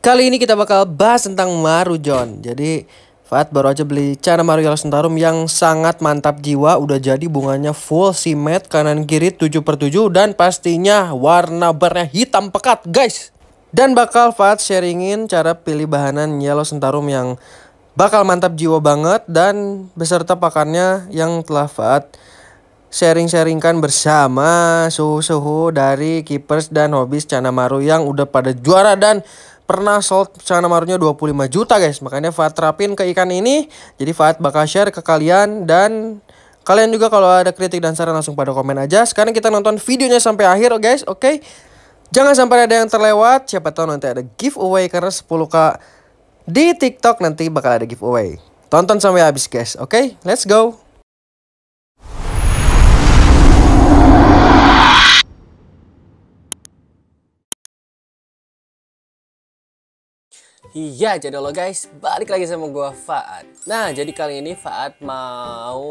Kali ini kita bakal bahas tentang Maru John. Jadi Fat baru aja beli Chana Maru Yellow Sentarum yang sangat mantap jiwa. Udah jadi bunganya full simet kanan kiri 7/7 dan pastinya warna barnya hitam pekat guys. Dan bakal Fat sharingin cara pilih bahanan Yellow Sentarum yang bakal mantap jiwa banget dan beserta pakannya yang telah Fat sharing-sharingkan bersama suhu-suhu dari keepers dan hobis Chana Maru yang udah pada juara dan pernah sold Chana Marunya 25 juta guys. Makanya Fat terapin ke ikan ini. Jadi Fat bakal share ke kalian. Dan kalian juga kalau ada kritik dan saran langsung pada komen aja. Sekarang kita nonton videonya sampai akhir guys. Oke. Jangan sampai ada yang terlewat. Siapa tahu nanti ada giveaway. Karena 10k di TikTok nanti bakal ada giveaway. Tonton sampai habis guys. Oke, let's go. Iya, jadi lo guys, balik lagi sama gua Faat. Nah, jadi kali ini Faat mau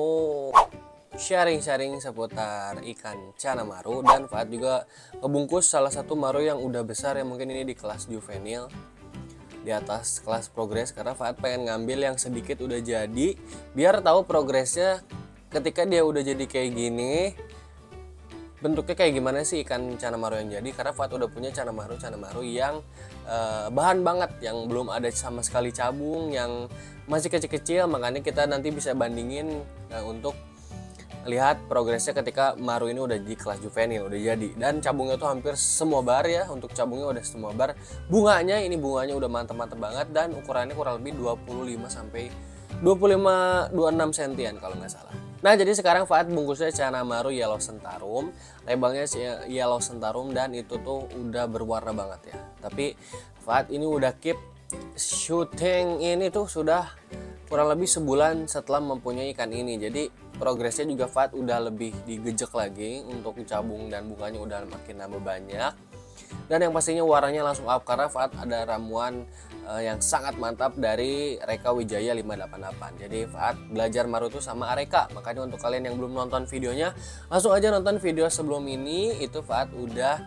sharing-sharing seputar ikan Chana Maru. Dan Faat juga ngebungkus salah satu Maru yang udah besar, yang mungkin ini di kelas juvenil, di atas kelas progres. Karena Faat pengen ngambil yang sedikit udah jadi, biar tahu progresnya ketika dia udah jadi kayak gini, bentuknya kayak gimana sih ikan Chana Maru yang jadi. Karena Faat udah punya Chana Maru yang bahan banget, yang belum ada sama sekali cabung, yang masih kecil-kecil. Makanya kita nanti bisa bandingin untuk lihat progresnya ketika Maru ini udah di kelas juvenil, udah jadi. Dan cabungnya tuh hampir semua bar ya, untuk cabungnya udah semua bar. Bunganya udah mantap-mantap banget, dan ukurannya kurang lebih 25 sampai 26 sentian kalau nggak salah. Nah, jadi sekarang Faat bungkusnya Chana Maru Yellow Sentarum, labelnya Yellow Sentarum, dan itu tuh udah berwarna banget ya. Tapi Faat ini udah keep shooting ini tuh sudah kurang lebih sebulan setelah mempunyai ikan ini. Jadi progresnya juga Faat udah lebih digejek lagi, untuk cabung dan bunganya udah makin nambah banyak. Dan yang pastinya warnanya langsung up karena Faat ada ramuan yang sangat mantap dari Reka Wijaya 588. Jadi Faat belajar Maru itu sama Areka. Makanya untuk kalian yang belum nonton videonya, langsung aja nonton video sebelum ini. Itu Faat udah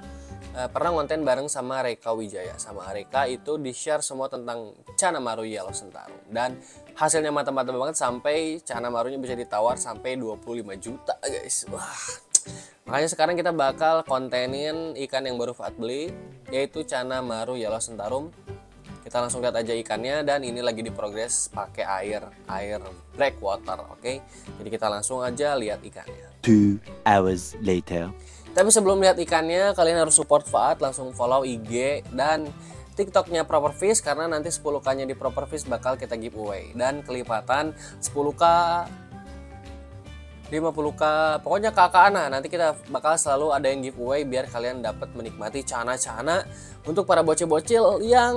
pernah ngonten bareng sama Reka Wijaya. Sama Areka itu di-share semua tentang Chana Maru Yellow Sentarum. Dan hasilnya mantap-mantap banget, sampai Chana Marunya bisa ditawar sampai 25 juta guys. Wah. Makanya sekarang kita bakal kontenin ikan yang baru Faat beli, yaitu Chana Maru Yellow Sentarum. Kita langsung lihat aja ikannya, dan ini lagi diprogres pakai air black water, oke? Jadi kita langsung aja lihat ikannya. 2 hours later. Tapi sebelum lihat ikannya, kalian harus support Faat, langsung follow IG dan TikToknya Proper Fish, karena nanti 10k-nya di Proper Fish bakal kita giveaway. Dan kelipatan 10k, 50k, pokoknya kakak anak, nanti kita bakal selalu ada yang giveaway biar kalian dapat menikmati cana-cana untuk para bocil-bocil yang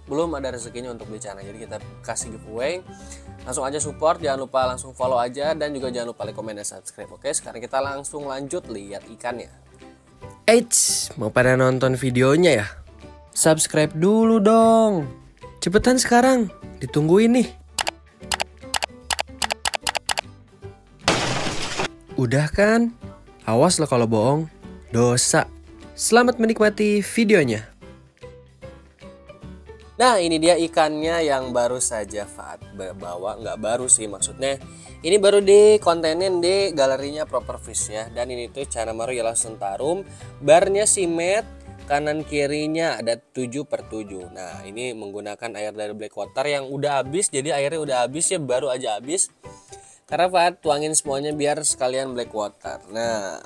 belum ada rezekinya untuk beli cana. Jadi kita kasih giveaway, langsung aja support, jangan lupa langsung follow aja, dan juga jangan lupa like, comment, dan subscribe. Oke, sekarang kita langsung lanjut lihat ikannya. Eits, mau pada nonton videonya ya? Subscribe dulu dong, cepetan sekarang, ditungguin nih. Udah kan? Awas lo kalau bohong, dosa. Selamat menikmati videonya. Nah, ini dia ikannya yang baru saja Faat bawa. Nggak baru sih, maksudnya ini baru dikontenin di galerinya Proper Fish ya. Dan ini tuh Chana Maru Yellow Sentarum, barnya simet, kanan kirinya ada 7/7. Nah, ini menggunakan air dari black water yang udah habis. Jadi airnya udah habis ya, baru aja habis. Karena Faat tuangin semuanya biar sekalian black water. Nah,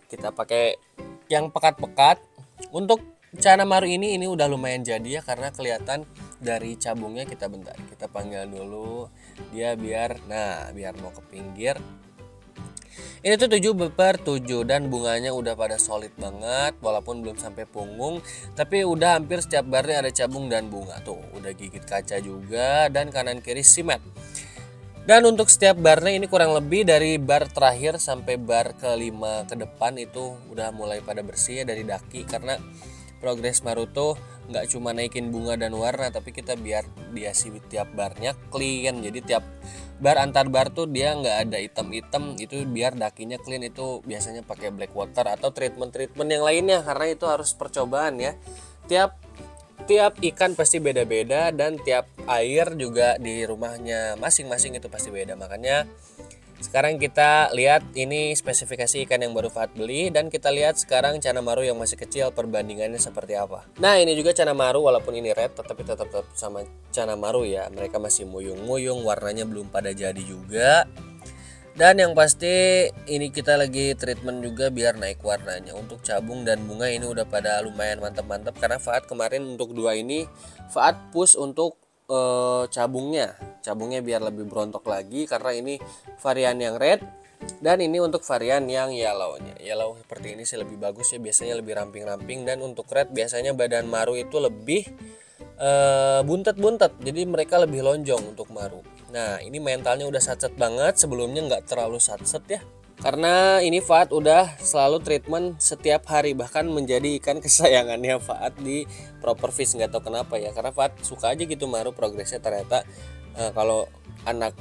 kita pakai yang pekat-pekat. Untuk Chana Maru ini udah lumayan jadi ya, karena kelihatan dari cabungnya. Kita bentar, kita panggil dulu dia biar mau ke pinggir. Ini tuh 7/7 dan bunganya udah pada solid banget, walaupun belum sampai punggung, tapi udah hampir setiap barnya ada cabung dan bunga. Tuh, udah gigit kaca juga, dan kanan kiri simet. Dan untuk setiap barnya ini kurang lebih dari bar terakhir sampai bar kelima ke depan itu udah mulai pada bersih ya dari daki. Karena progres Maru tuh nggak cuma naikin bunga dan warna, tapi kita biar diasi tiap barnya clean. Jadi tiap bar, antar bar tuh dia nggak ada item-item, itu biar dakinya clean. Itu biasanya pakai black water atau treatment yang lainnya, karena itu harus percobaan ya. Tiap tiap ikan pasti beda-beda dan tiap air juga di rumahnya masing-masing itu pasti beda. Makanya sekarang kita lihat ini spesifikasi ikan yang baru Fuad beli, dan kita lihat sekarang Channa Maru yang masih kecil perbandingannya seperti apa. Nah, ini juga Channa Maru walaupun ini red tetapi tetap sama Channa Maru ya. Mereka masih muyung-muyung, warnanya belum pada jadi juga. Dan yang pasti ini kita lagi treatment juga biar naik warnanya. Untuk cabung dan bunga ini udah pada lumayan mantap-mantap, karena Fuad kemarin untuk dua ini Fuad push untuk cabungnya biar lebih berontok lagi, karena ini varian yang red dan ini untuk varian yang yellownya. Yellow seperti ini sih lebih bagus ya, biasanya lebih ramping-ramping, dan untuk red biasanya badan maru itu lebih buntet-buntet, jadi mereka lebih lonjong untuk maru. Nah, ini mentalnya udah satset banget, sebelumnya nggak terlalu satset ya, karena ini Fuad udah selalu treatment setiap hari, bahkan menjadi ikan kesayangannya Fuad di Proper Fish. Nggak tahu kenapa ya, karena Fuad suka aja gitu maru progresnya. Ternyata kalau anak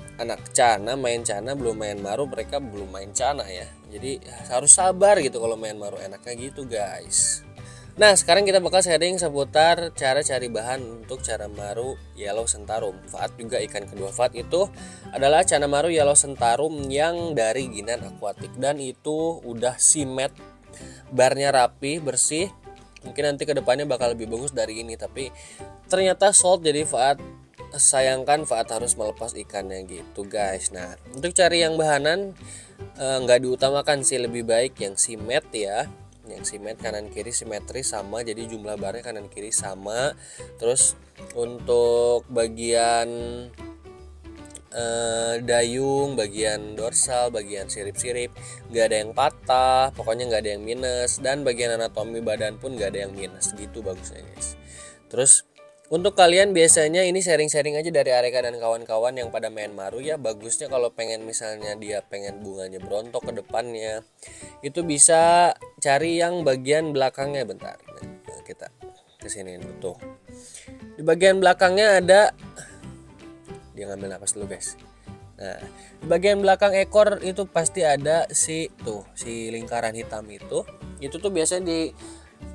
Channa main Channa belum main maru, mereka belum main Channa ya, jadi harus sabar gitu kalau main maru, enaknya gitu guys. Nah, sekarang kita bakal sharing seputar cara cari bahan untuk Channa Maru Yellow Sentarum. Fuad juga ikan kedua Fuad itu adalah Channa Maru Yellow Sentarum yang dari Ginan Aquatic, dan itu udah simet, barnya rapi, bersih. Mungkin nanti kedepannya bakal lebih bagus dari ini, tapi ternyata sold, jadi Fuad sayangkan Fuad harus melepas ikannya gitu guys. Nah, untuk cari yang bahanan nggak diutamakan sih, lebih baik yang simet ya. Yang simet kanan kiri simetris sama, jadi jumlah barnya kanan kiri sama. Terus untuk bagian dayung, bagian dorsal, bagian sirip-sirip nggak ada yang patah, pokoknya nggak ada yang minus, dan bagian anatomi badan pun nggak ada yang minus, gitu bagusnya guys. Terus untuk kalian biasanya ini sharing-sharing aja dari Areka dan kawan-kawan yang pada main maru ya, bagusnya kalau pengen misalnya dia pengen bunganya berontok ke depannya, itu bisa cari yang bagian belakangnya. Bentar, nah, kita kesini tuh. Di bagian belakangnya ada, dia ngambil napas dulu guys. Nah, di bagian belakang ekor itu pasti ada si lingkaran hitam itu tuh biasanya di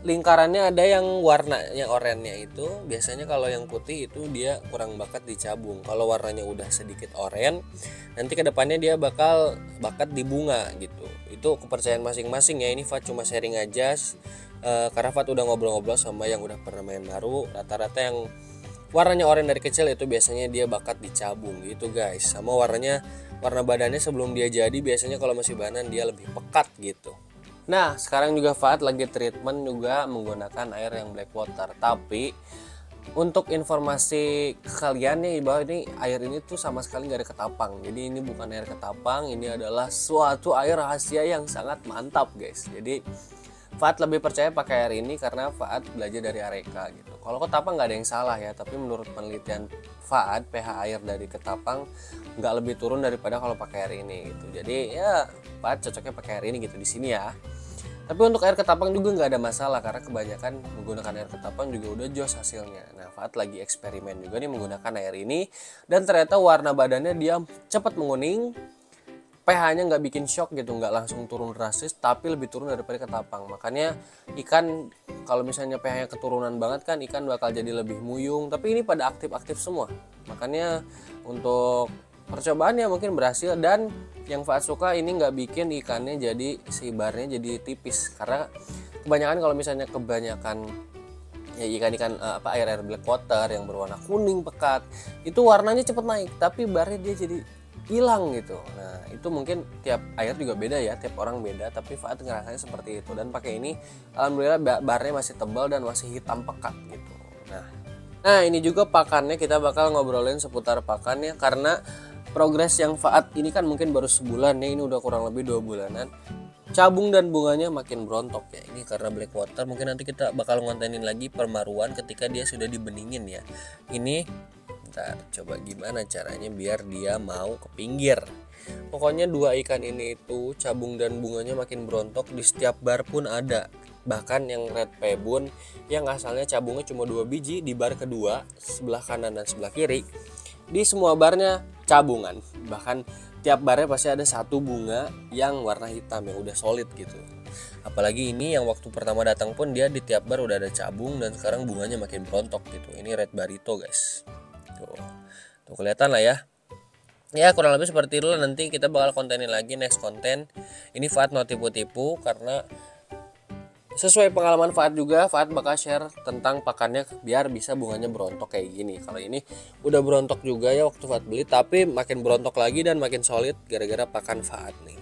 lingkarannya ada yang warna yang oranye itu. Biasanya kalau yang putih itu dia kurang bakat dicabung. Kalau warnanya udah sedikit oranye, nanti kedepannya dia bakal bakat di bunga gitu. Itu kepercayaan masing-masing ya, ini Fuad cuma sharing aja karena Fuad udah ngobrol-ngobrol sama yang udah pernah main maru. Rata-rata yang warnanya oranye dari kecil itu biasanya dia bakat dicabung gitu guys. Sama warna badannya sebelum dia jadi, biasanya kalau masih banan dia lebih pekat gitu. Nah, sekarang juga Fuad lagi treatment juga menggunakan air yang black water. Tapi untuk informasi ke kalian nih, bahwa ini air ini tuh sama sekali nggak ada ketapang. Jadi ini bukan air ketapang, ini adalah suatu air rahasia yang sangat mantap guys. Jadi Fuad lebih percaya pakai air ini karena Fuad belajar dari Areka gitu. Kalau ketapang nggak ada yang salah ya, tapi menurut penelitian Fuad pH air dari ketapang nggak lebih turun daripada kalau pakai air ini gitu. Jadi ya Fuad cocoknya pakai air ini gitu di sini ya. Tapi untuk air ketapang juga nggak ada masalah, karena kebanyakan menggunakan air ketapang juga udah jos hasilnya. Nah, Fuad lagi eksperimen juga nih menggunakan air ini, dan ternyata warna badannya dia cepat menguning, pH-nya nggak bikin shock gitu, nggak langsung turun drastis, tapi lebih turun daripada ketapang. Makanya ikan kalau misalnya pH-nya keturunan banget kan ikan bakal jadi lebih muyung, tapi ini pada aktif-aktif semua. Makanya untuk percobaannya mungkin berhasil, dan yang Fuad suka ini nggak bikin ikannya jadi si barnya jadi tipis, karena kebanyakan kalau misalnya ya ikan-ikan air black water yang berwarna kuning pekat itu warnanya cepet naik, tapi barnya dia jadi hilang gitu. Nah, itu mungkin tiap air juga beda ya, tiap orang beda, tapi Fuad ngerasanya seperti itu. Dan pakai ini alhamdulillah barnya masih tebal dan masih hitam pekat gitu. Nah, ini juga pakannya, kita bakal ngobrolin seputar pakannya, karena progres yang Fuad ini kan mungkin baru sebulan ya, ini udah kurang lebih 2 bulanan. Cabung dan bunganya makin berontok ya, ini karena black water. Mungkin nanti kita bakal ngontenin lagi permaruan ketika dia sudah dibeningin ya. Ini bentar, coba gimana caranya biar dia mau ke pinggir. Pokoknya dua ikan ini itu cabung dan bunganya makin berontok, di setiap bar pun ada. Bahkan yang red pebun yang asalnya cabungnya cuma 2 biji, di bar kedua sebelah kanan dan sebelah kiri di semua barnya cabungan. Bahkan tiap barnya pasti ada satu bunga yang warna hitam yang udah solid gitu. Apalagi ini yang waktu pertama datang pun dia di tiap bar udah ada cabung dan sekarang bunganya makin berontok gitu. Ini red barito guys. Tuh kelihatan lah ya. Ya kurang lebih seperti itu lah, nanti kita bakal kontenin lagi next konten. Ini Fuad mau tipu-tipu karena sesuai pengalaman Fuad juga, Fuad bakal share tentang pakannya biar bisa bunganya berontok kayak gini. Kalau ini udah berontok juga ya waktu Fuad beli, tapi makin berontok lagi dan makin solid gara-gara pakan Fuad nih.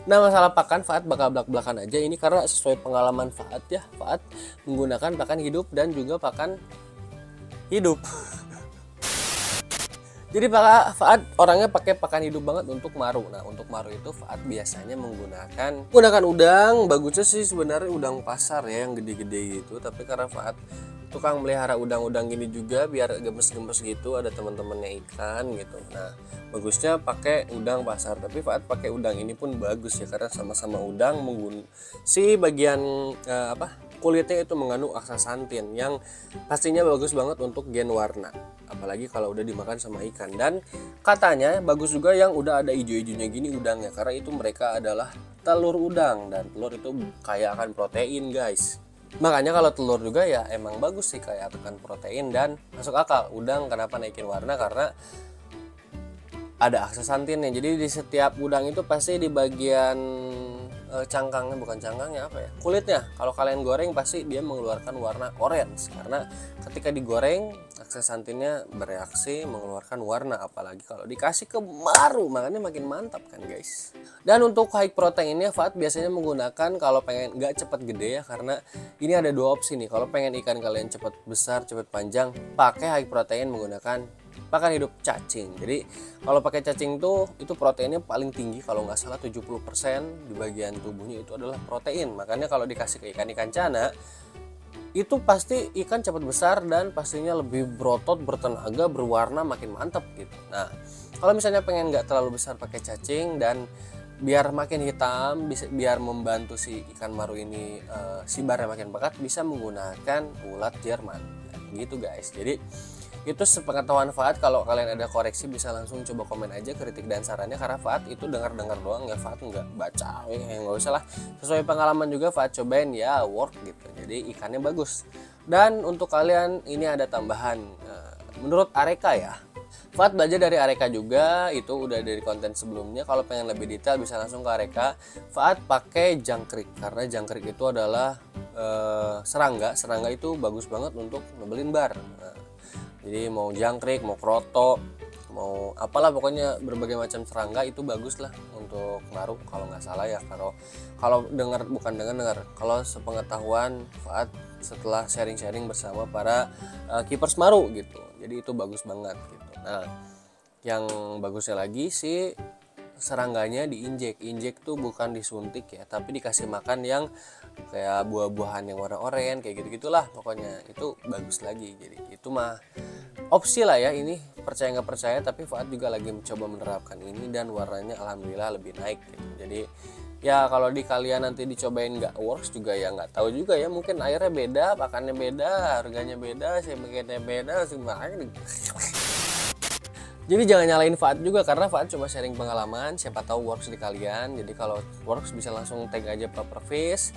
Nah masalah pakan Fuad bakal belak-belakan aja ini karena sesuai pengalaman Fuad ya. Fuad menggunakan pakan hidup dan juga pakan hidup. Jadi Fuad orangnya pakai pakan hidup banget untuk maru. Nah untuk maru itu Fuad biasanya menggunakan udang. Bagusnya sih sebenarnya udang pasar ya yang gede-gede gitu. Tapi karena Fuad tukang melihara udang-udang gini juga biar gemes-gemes gitu, ada teman-temannya ikan gitu. Nah bagusnya pakai udang pasar. Tapi Fuad pakai udang ini pun bagus ya karena sama-sama udang si bagian kulitnya itu mengandung aksasantin yang pastinya bagus banget untuk gen warna, apalagi kalau udah dimakan sama ikan. Dan katanya bagus juga yang udah ada ijo-ijonya gini udangnya karena itu mereka adalah telur udang dan telur itu kaya akan protein guys. Makanya kalau telur juga ya emang bagus sih kaya akan protein dan masuk akal. Udang kenapa naikin warna karena ada aksasantinnya. Jadi di setiap udang itu pasti di bagian cangkangnya, bukan cangkangnya apa ya, kulitnya, kalau kalian goreng pasti dia mengeluarkan warna orange karena ketika digoreng aksasantinnya bereaksi mengeluarkan warna, apalagi kalau dikasih ke maru makanya makin mantap kan guys. Dan untuk high proteinnya Fuad biasanya menggunakan kalau pengen nggak cepat gede ya, karena ini ada dua opsi nih. Kalau pengen ikan kalian cepat besar cepat panjang pakai high protein menggunakan pakan hidup cacing. Jadi kalau pakai cacing tuh itu proteinnya paling tinggi, kalau nggak salah 70% di bagian tubuhnya itu adalah protein. Makanya kalau dikasih ke ikan-ikan cana itu pasti ikan cepat besar dan pastinya lebih berotot, bertenaga, berwarna, makin mantap gitu. Nah kalau misalnya pengen nggak terlalu besar pakai cacing dan biar makin hitam, biar membantu si ikan maru ini sibarnya makin pekat, bisa menggunakan ulat Jerman gitu guys. Jadi itu sepengetahuan Fuad. Kalau kalian ada koreksi bisa langsung coba komen aja kritik dan sarannya, karena Fuad itu dengar-dengar doang ya, Fuad nggak baca ya, nggak usah lah. Sesuai pengalaman juga Fuad cobain ya, work gitu. Jadi ikannya bagus. Dan untuk kalian ini ada tambahan menurut Areka ya, Fuad belajar dari Areka juga, itu udah dari konten sebelumnya. Kalau pengen lebih detail bisa langsung ke Areka. Fuad pakai jangkrik karena jangkrik itu adalah serangga itu bagus banget untuk nebelin bar. Jadi mau jangkrik, mau kroto, mau apalah pokoknya berbagai macam serangga itu bagus lah untuk maru kalau nggak salah ya. Kalau dengar, bukan dengar, kalau sepengetahuan Fuad setelah sharing-sharing bersama para keepers maru gitu. Jadi itu bagus banget gitu. Nah yang bagusnya lagi sih serangganya diinjek tuh bukan disuntik ya, tapi dikasih makan yang kayak buah-buahan yang warna oranye kayak gitu-gitulah pokoknya, itu bagus lagi. Jadi itu mah opsi lah ya, ini percaya nggak percaya, tapi Fuad juga lagi mencoba menerapkan ini dan warnanya alhamdulillah lebih naik gitu. Jadi ya kalau di kalian nanti dicobain nggak works juga ya nggak tahu juga ya, mungkin airnya beda, pakannya beda, harganya beda, saya bikinnya beda semuanya. Jadi jangan nyalain Fuad juga karena Fuad cuma sharing pengalaman, siapa tahu works di kalian. Jadi kalau works bisa langsung tag aja Proper Fish.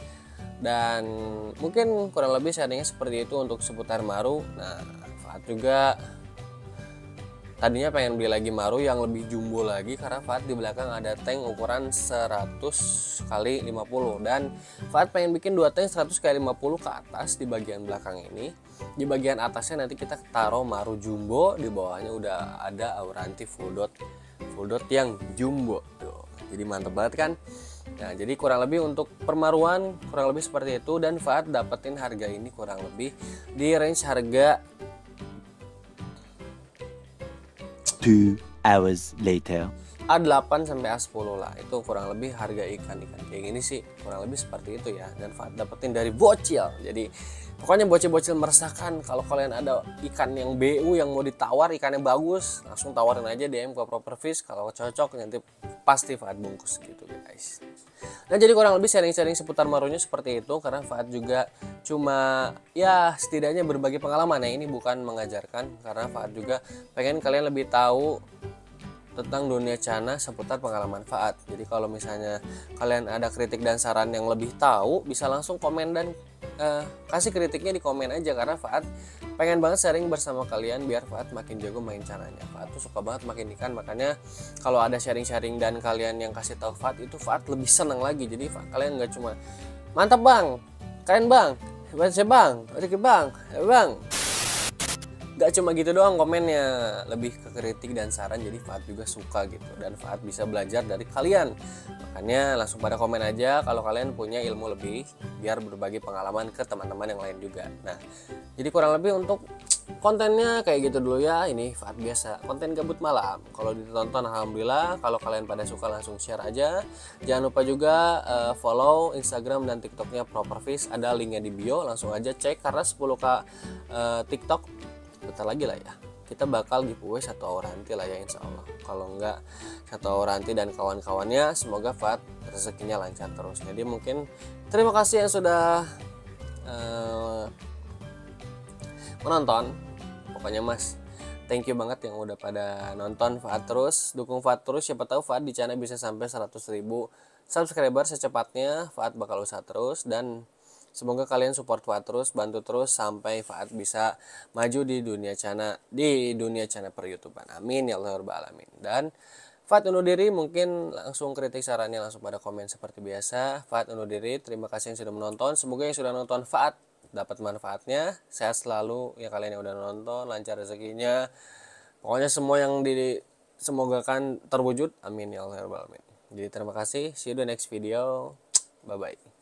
Dan mungkin kurang lebih sharingnya seperti itu untuk seputar maru. Nah Fuad juga tadinya pengen beli lagi maru yang lebih jumbo lagi karena Fuad di belakang ada tank ukuran 100 x 50 dan Fuad pengen bikin 2 tank 100 x 50 ke atas di bagian belakang ini. Di bagian atasnya nanti kita taruh maru jumbo, di bawahnya udah ada Auranti full dot yang jumbo tuh. Jadi mantep banget kan. Nah jadi kurang lebih untuk permaruan kurang lebih seperti itu, dan Fuad dapetin harga ini kurang lebih di range harga 2 hours later. A8 sampai A10 lah, itu kurang lebih harga ikan kayak gini sih, kurang lebih seperti itu ya. Dan Fuad dapetin dari bocil, jadi pokoknya bocil-bocil meresahkan. Kalau kalian ada ikan yang BU yang mau ditawar, ikan yang bagus, langsung tawarin aja DM ke Proper Fish. Kalau cocok nanti pasti Fuad bungkus gitu guys. Nah jadi kurang lebih sharing-sharing seputar marunya seperti itu, karena Fuad juga cuma ya setidaknya berbagi pengalaman ya, ini bukan mengajarkan, karena Fuad juga pengen kalian lebih tahu tentang dunia Cana seputar pengalaman Faat. Jadi kalau misalnya kalian ada kritik dan saran yang lebih tahu, bisa langsung komen dan kasih kritiknya di komen aja, karena Faat pengen banget sharing bersama kalian biar Faat makin jago main Cananya. Faat tuh suka banget makin ikan, makanya kalau ada sharing-sharing dan kalian yang kasih tahu Faat itu Faat lebih seneng lagi. Jadi kalian nggak cuma mantap bang, keren bang, hebat sih bang, oke bang, bang. Gak cuma gitu doang komennya, lebih ke kritik dan saran, jadi Faat juga suka gitu dan Faat bisa belajar dari kalian. Makanya langsung pada komen aja kalau kalian punya ilmu lebih biar berbagi pengalaman ke teman-teman yang lain juga. Nah, jadi kurang lebih untuk kontennya kayak gitu dulu ya. Ini Faat biasa konten gabut malam. Kalau ditonton alhamdulillah, kalau kalian pada suka langsung share aja. Jangan lupa juga follow Instagram dan TikToknya Properfish, ada linknya di bio, langsung aja cek karena 10k TikTok bentar lagi lah ya, kita bakal giveaway 1 Auranti lah ya insya Allah. Kalau enggak 1 Auranti dan kawan-kawannya, semoga Faat rezekinya lancar terus. Jadi mungkin terima kasih yang sudah menonton. Pokoknya mas, thank you banget yang udah pada nonton. Faat terus, dukung Faat terus, siapa tahu Faat di channel bisa sampai 100.000 subscriber secepatnya. Faat bakal usaha terus dan semoga kalian support Faat terus, bantu terus sampai Faat bisa maju di dunia Cana, per YouTubean. Amin ya Allah rabbal alamin. Dan Faat undur diri, mungkin langsung kritik sarannya langsung pada komen seperti biasa. Faat undur diri, terima kasih yang sudah menonton. Semoga yang sudah nonton Faat dapat manfaatnya. Sehat selalu ya kalian yang udah nonton, lancar rezekinya. Pokoknya semua yang semoga kan terwujud. Amin ya Allah rabbal alamin. Jadi terima kasih, see you the next video. Bye bye.